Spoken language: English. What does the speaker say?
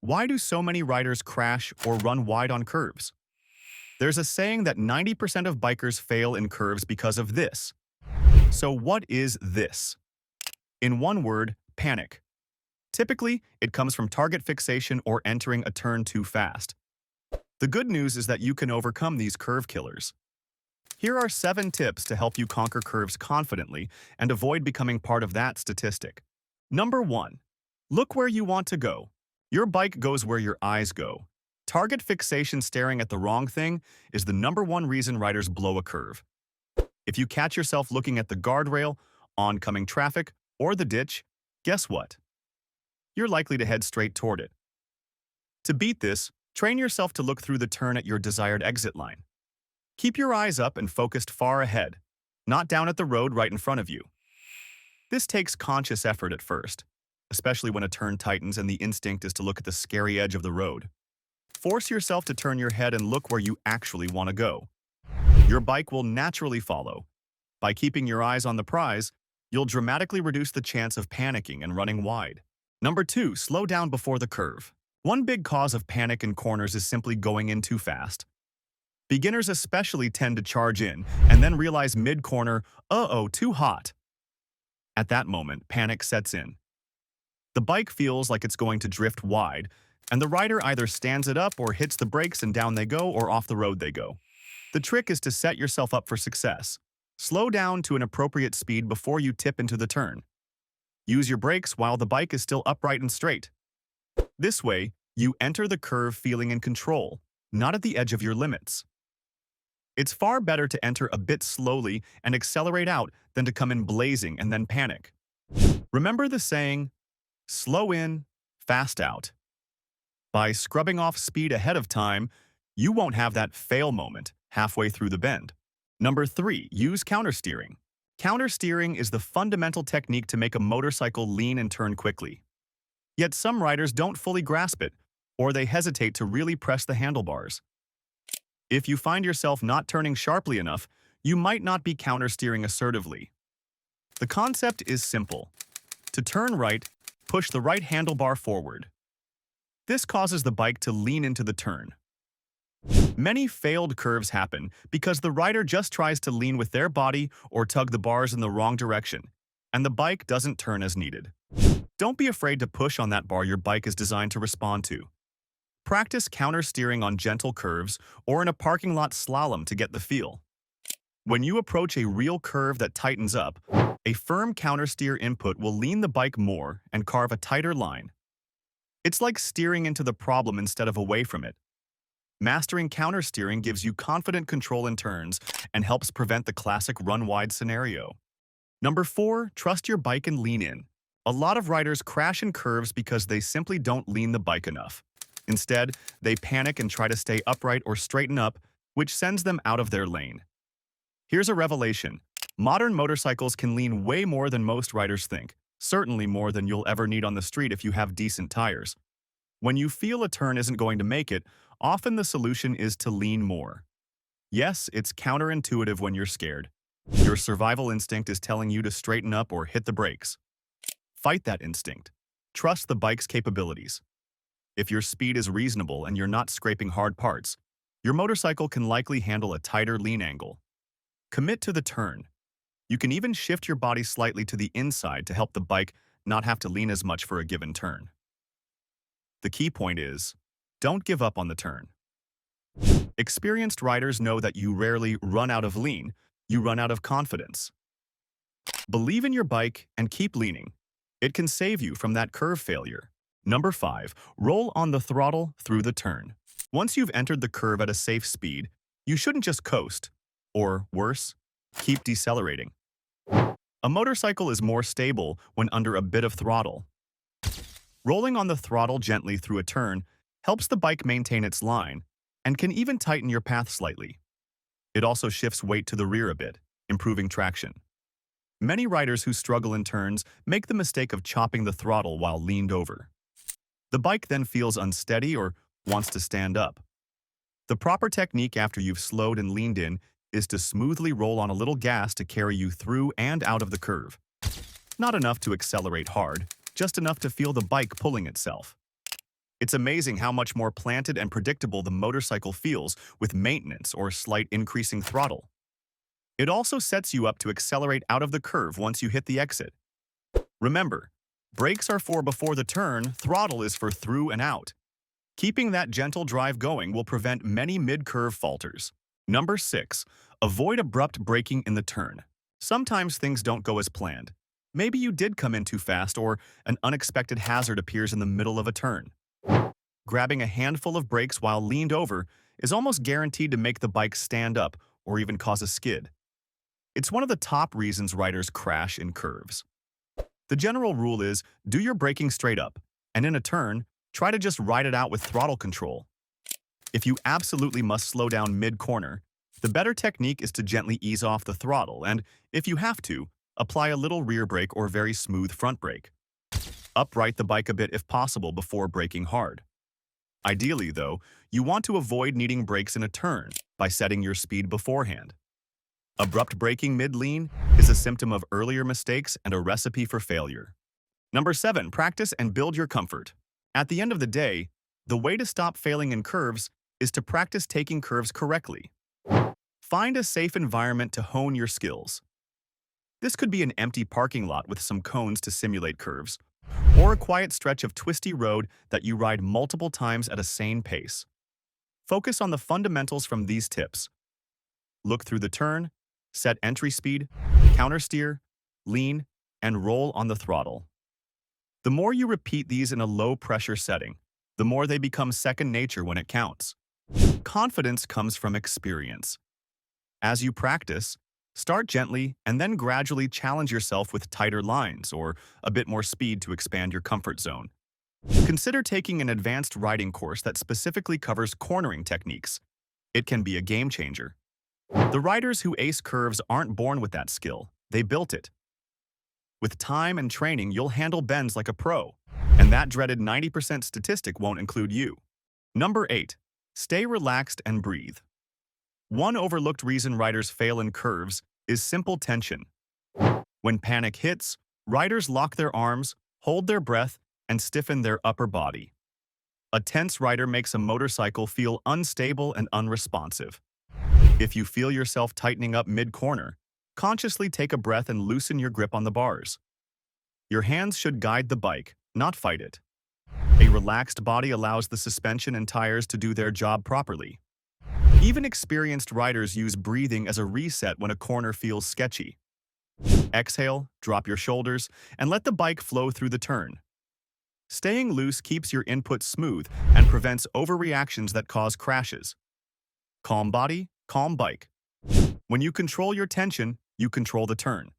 Why do so many riders crash or run wide on curves? There's a saying that 90% of bikers fail in curves because of this. So what is this? In one word, panic. Typically, it comes from target fixation or entering a turn too fast. The good news is that you can overcome these curve killers. Here are 7 tips to help you conquer curves confidently and avoid becoming part of that statistic. Number 1. Look where you want to go. Your bike goes where your eyes go. Target fixation, staring at the wrong thing, is the number 1 reason riders blow a curve. If you catch yourself looking at the guardrail, oncoming traffic, or the ditch, guess what? You're likely to head straight toward it. To beat this, train yourself to look through the turn at your desired exit line. Keep your eyes up and focused far ahead, not down at the road right in front of you. This takes conscious effort at first, especially when a turn tightens and the instinct is to look at the scary edge of the road. Force yourself to turn your head and look where you actually want to go. Your bike will naturally follow. By keeping your eyes on the prize, you'll dramatically reduce the chance of panicking and running wide. Number 2, slow down before the curve. One big cause of panic in corners is simply going in too fast. Beginners especially tend to charge in and then realize mid-corner, uh-oh, too hot. At that moment, panic sets in. The bike feels like it's going to drift wide, and the rider either stands it up or hits the brakes and down they go, or off the road they go. The trick is to set yourself up for success. Slow down to an appropriate speed before you tip into the turn. Use your brakes while the bike is still upright and straight. This way, you enter the curve feeling in control, not at the edge of your limits. It's far better to enter a bit slowly and accelerate out than to come in blazing and then panic. Remember the saying, slow in, fast out. By scrubbing off speed ahead of time, you won't have that fail moment halfway through the bend. Number 3, use countersteering. Countersteering is the fundamental technique to make a motorcycle lean and turn quickly. Yet some riders don't fully grasp it, or they hesitate to really press the handlebars. If you find yourself not turning sharply enough, you might not be countersteering assertively. The concept is simple. To turn right, push the right handlebar forward. This causes the bike to lean into the turn. Many failed curves happen because the rider just tries to lean with their body or tug the bars in the wrong direction, and the bike doesn't turn as needed. Don't be afraid to push on that bar your bike is designed to respond to. Practice countersteering on gentle curves or in a parking lot slalom to get the feel. When you approach a real curve that tightens up, a firm countersteer input will lean the bike more and carve a tighter line. It's like steering into the problem instead of away from it. Mastering countersteering gives you confident control in turns and helps prevent the classic run-wide scenario. Number 4, trust your bike and lean in. A lot of riders crash in curves because they simply don't lean the bike enough. Instead, they panic and try to stay upright or straighten up, which sends them out of their lane. Here's a revelation. Modern motorcycles can lean way more than most riders think, certainly more than you'll ever need on the street if you have decent tires. When you feel a turn isn't going to make it, often the solution is to lean more. Yes, it's counterintuitive when you're scared. Your survival instinct is telling you to straighten up or hit the brakes. Fight that instinct. Trust the bike's capabilities. If your speed is reasonable and you're not scraping hard parts, your motorcycle can likely handle a tighter lean angle. Commit to the turn. You can even shift your body slightly to the inside to help the bike not have to lean as much for a given turn. The key point is, don't give up on the turn. Experienced riders know that you rarely run out of lean, you run out of confidence. Believe in your bike and keep leaning. It can save you from that curve failure. Number 5, roll on the throttle through the turn. Once you've entered the curve at a safe speed, you shouldn't just coast, or worse, keep decelerating. A motorcycle is more stable when under a bit of throttle. Rolling on the throttle gently through a turn helps the bike maintain its line and can even tighten your path slightly. It also shifts weight to the rear a bit, improving traction. Many riders who struggle in turns make the mistake of chopping the throttle while leaned over. The bike then feels unsteady or wants to stand up. The proper technique after you've slowed and leaned in is to smoothly roll on a little gas to carry you through and out of the curve. Not enough to accelerate hard, just enough to feel the bike pulling itself. It's amazing how much more planted and predictable the motorcycle feels with maintenance or slight increasing throttle. It also sets you up to accelerate out of the curve once you hit the exit. Remember, brakes are for before the turn, throttle is for through and out. Keeping that gentle drive going will prevent many mid-curve falters. Number 6. Avoid abrupt braking in the turn. Sometimes things don't go as planned. Maybe you did come in too fast or an unexpected hazard appears in the middle of a turn. Grabbing a handful of brakes while leaned over is almost guaranteed to make the bike stand up or even cause a skid. It's one of the top reasons riders crash in curves. The general rule is, do your braking straight up, and in a turn, try to just ride it out with throttle control. If you absolutely must slow down mid-corner, the better technique is to gently ease off the throttle and, if you have to, apply a little rear brake or very smooth front brake. Upright the bike a bit if possible before braking hard. Ideally, though, you want to avoid needing brakes in a turn by setting your speed beforehand. Abrupt braking mid-lean is a symptom of earlier mistakes and a recipe for failure. Number 7. Practice and build your comfort. At the end of the day, the way to stop failing in curves is to practice taking curves correctly. Find a safe environment to hone your skills. This could be an empty parking lot with some cones to simulate curves, or a quiet stretch of twisty road that you ride multiple times at a sane pace. Focus on the fundamentals from these tips. Look through the turn, set entry speed, countersteer, lean, and roll on the throttle. The more you repeat these in a low-pressure setting, the more they become second nature when it counts. Confidence comes from experience. As you practice, start gently and then gradually challenge yourself with tighter lines or a bit more speed to expand your comfort zone. Consider taking an advanced riding course that specifically covers cornering techniques. It can be a game changer. The riders who ace curves aren't born with that skill, they built it. With time and training, you'll handle bends like a pro, and that dreaded 90% statistic won't include you. Number 8. Stay relaxed and breathe. One overlooked reason riders fail in curves is simple tension. When panic hits, riders lock their arms, hold their breath, and stiffen their upper body. A tense rider makes a motorcycle feel unstable and unresponsive. If you feel yourself tightening up mid-corner, consciously take a breath and loosen your grip on the bars. Your hands should guide the bike, not fight it. A relaxed body allows the suspension and tires to do their job properly. Even experienced riders use breathing as a reset when a corner feels sketchy. Exhale, drop your shoulders, and let the bike flow through the turn. Staying loose keeps your input smooth and prevents overreactions that cause crashes. Calm body, calm bike. When you control your tension, you control the turn.